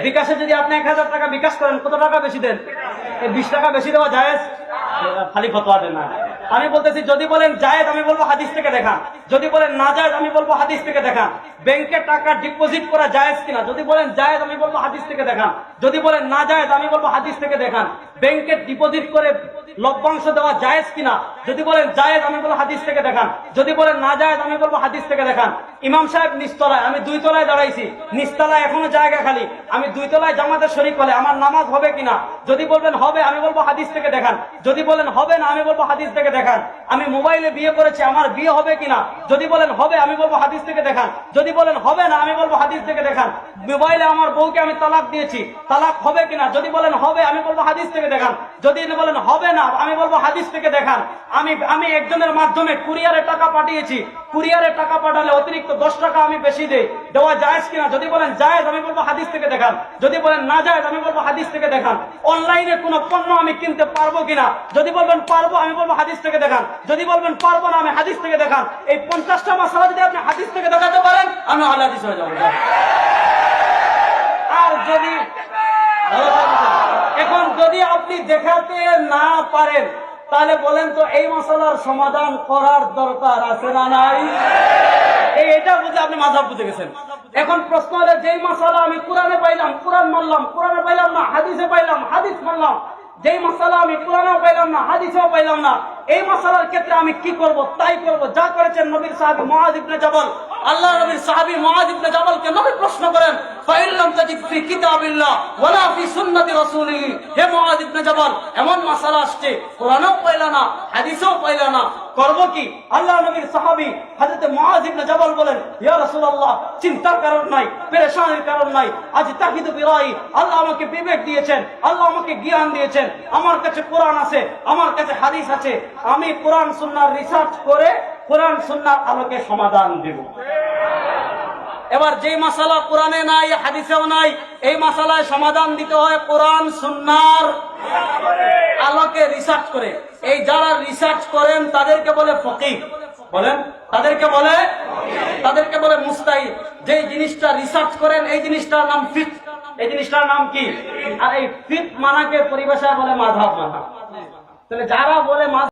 বিকাশে যদি আপনি 1000 টাকা বিকাশ করেন, কত টাকা বেশি দেন? 20 টাকা বেশি দেওয়া জায়েজ? খালি ফতোয়া দেন না। আমি বলতেছি, যদি বলেন জায়েজ, আমি বলবো হাদিস থেকে দেখান। যদি বলেন না জায়েজ, আমি বলবো হাদিস থেকে দেখান। ব্যাংকে টাকা ডিপোজিট করা জায়েজ কিনা? যদি বলেন জায়েজ, আমি বলবো হাদিস থেকে দেখান। যদি বলেন না জায়েজ, আমি বলবো হাদিস থেকে দেখান। ব্যাংকে ডিপোজিট করে লভ্যাংশ দেওয়া জায়েজ কিনা? যদি বলেন জায়েজ, আমি বলবো হাদিস থেকে দেখান। যদি বলেন না জায়েজ, আমি বলবো হাদিস থেকে দেখান। ইমাম সাহেব নিচতলায়, আমি 2 তলায় দাঁড়াইছি, নিচতলায় এখনো জায়গা খালি, আমি 2 তলায় জামাতে শরীক হলে আমার নামাজ হবে কিনা? যদি বলবেন হবে, আমি বলবো হাদিস থেকে দেখান। যদি বলেন হবে না, আমি বলবো হাদিস থেকে দেখান। আমি মোবাইলে বিয়ে করেছি, আমার বিয়ে হবে কিনা? যদি বলেন হবে, আমি বলবো হাদিস থেকে দেখান। যদি বলেন হবে না, আমি বলবো হাদিস থেকে দেখান। মোবাইলে আমার বউকে আমি তালাক দিয়েছি, তালাক হবে কিনা? যদি বলেন হবে, আমি বলবো হাদিস থেকে দেখান। যদি বলেন হবে না, আমি বলবো হাদিস থেকে দেখান। আমি একজনের মাধ্যমে কুরিয়ারে টাকা পাঠিয়েছি, কুরিয়ারে টাকা পাঠালে অতিরিক্ত 10 টাকা আমি বেশি দেই, দেওয়া জায়েজ কিনা? যদি বলেন জায়েজ, আমি বলবো হাদিস থেকে দেখান। যদি বলেন না জায়েজ, আমি বলবো হাদিস থেকে দেখান। অনলাইনে কোনো পণ্য আমি কিনতে পারবো কিনা? যদি বলবেন পারবো, আমি বলবো হাদিস থেকে দেখান। যদি বলবেন পারবো না, আমি হাদিস থেকে দেখান। এই 50টা মাসালা যদি আপনি হাদিস থেকে দেখাতে পারেন, আমি আহলে হাদিস হয়ে যাবো। আর যদি এখন যদি আপনি দেখাতে না পারেন, তাহলে বলেন তো এই মাসালার সমাধান করার দরকার আছে না নাই? এটা বুঝে আপনি মাযহাব বুঝে গেছেন। এখন প্রশ্ন হলো, যেই মাসালা আমি কোরআনে পাইলাম, কোরআন মানলাম, কোরআনে পাইলাম না, হাদিসে পাইলাম, হাদিস মানলাম। যেই মাসালা আমি কোরআনেও পাইলাম না, হাদিসেও পাইলাম না, এই মাসালার ক্ষেত্রে আমি কি করব? তাই করব যা করেছেন নবীর সাহাবী মুআয ইবনে জাবাল। আল্লাহ নবীর সাহাবী মুআয ইবনে জাবালকে নবী প্রশ্ন করেন, ফাইল্লাম তাজিদ ফি কিতাবিল্লাহ ওয়ালা ফি সুন্নতি রাসূলিহি, হে মুআয ইবনে জাবাল, এমন মাসালা আসছে, কোরআনেও পাইলা না, হাদিসেও পাইলা না, করব কি? আল্লাহ নবীর সাহাবী হযরত মুআয ইবনে জাবাল বলেন, ইয়া রাসূলুল্লাহ, চিন্তার কারণ নাই, পেরেশানির কারণ নাই, আজ তাহিদু বিরাই, আল্লাহ আমাকে বিবেক দিয়েছেন, আল্লাহ আমাকে জ্ঞান দিয়েছেন, আমার কাছে কোরআন আছে, আমার কাছে হাদিস আছে, আমি কোরআন সুন্নাহর রিসার্চ করে কোরআন সুন্নাহর আলোকে সমাধান দেব। এবার যেই মাসালা কোরআনে নাই, হাদিসেও নাই, এই মাসালায় সমাধান দিতে হয় কোরআন সুন্নাহর আলোকে রিসার্চ করে। এই যারা রিসার্চ করেন তাদেরকে বলে ফকিহ। বলেন, তাদেরকে বলে মুস্তাহিদ। যে জিনিসটা রিসার্চ করেন, এই জিনিসটার নাম ফিকহ। এই জিনিসটার নাম কি? আর এই ফিকহ মানাকে পরিভাষায় বলে মাযহাব মানা। তাহলে যারা বলে মাযহাব